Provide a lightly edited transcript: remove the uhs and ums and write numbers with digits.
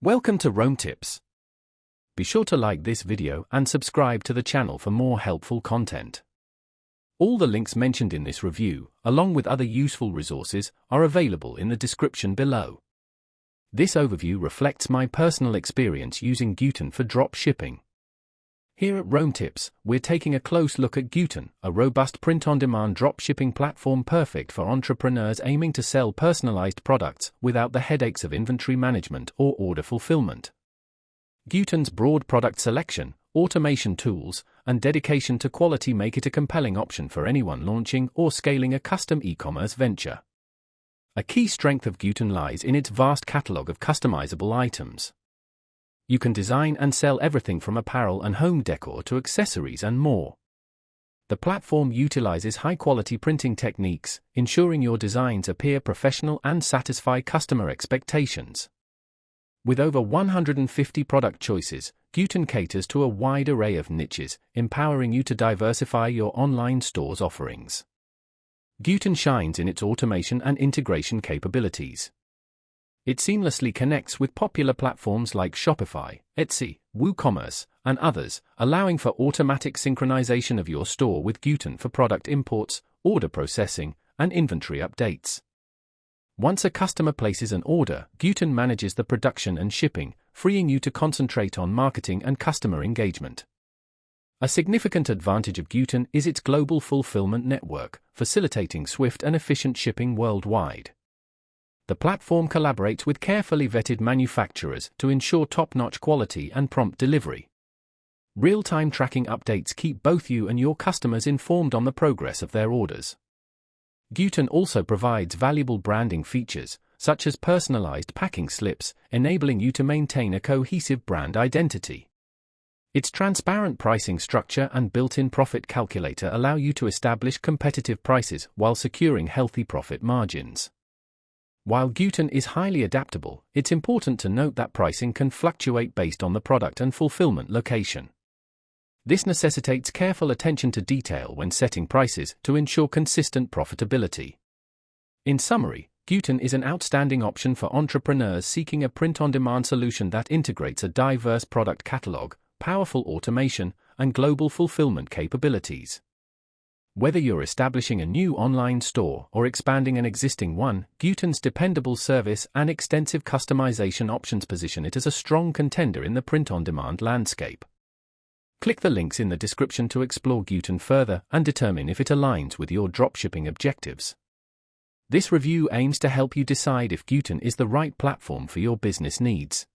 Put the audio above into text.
Welcome to Rome Tips. Be sure to like this video and subscribe to the channel for more helpful content. All the links mentioned in this review, along with other useful resources, are available in the description below. This overview reflects my personal experience using Gooten for drop shipping. Here at Rome Tips, we're taking a close look at Gooten, a robust print-on-demand dropshipping platform perfect for entrepreneurs aiming to sell personalized products without the headaches of inventory management or order fulfillment. Gooten's broad product selection, automation tools, and dedication to quality make it a compelling option for anyone launching or scaling a custom e-commerce venture. A key strength of Gooten lies in its vast catalog of customizable items. You can design and sell everything from apparel and home decor to accessories and more. The platform utilizes high-quality printing techniques, ensuring your designs appear professional and satisfy customer expectations. With over 150 product choices, Gooten caters to a wide array of niches, empowering you to diversify your online store's offerings. Gooten shines in its automation and integration capabilities. It seamlessly connects with popular platforms like Shopify, Etsy, WooCommerce, and others, allowing for automatic synchronization of your store with Gooten for product imports, order processing, and inventory updates. Once a customer places an order, Gooten manages the production and shipping, freeing you to concentrate on marketing and customer engagement. A significant advantage of Gooten is its global fulfillment network, facilitating swift and efficient shipping worldwide. The platform collaborates with carefully vetted manufacturers to ensure top-notch quality and prompt delivery. Real-time tracking updates keep both you and your customers informed on the progress of their orders. Gooten also provides valuable branding features, such as personalized packing slips, enabling you to maintain a cohesive brand identity. Its transparent pricing structure and built-in profit calculator allow you to establish competitive prices while securing healthy profit margins. While Gooten is highly adaptable, it's important to note that pricing can fluctuate based on the product and fulfillment location. This necessitates careful attention to detail when setting prices to ensure consistent profitability. In summary, Gooten is an outstanding option for entrepreneurs seeking a print-on-demand solution that integrates a diverse product catalog, powerful automation, and global fulfillment capabilities. Whether you're establishing a new online store or expanding an existing one, Gooten's dependable service and extensive customization options position it as a strong contender in the print-on-demand landscape. Click the links in the description to explore Gooten further and determine if it aligns with your dropshipping objectives. This review aims to help you decide if Gooten is the right platform for your business needs.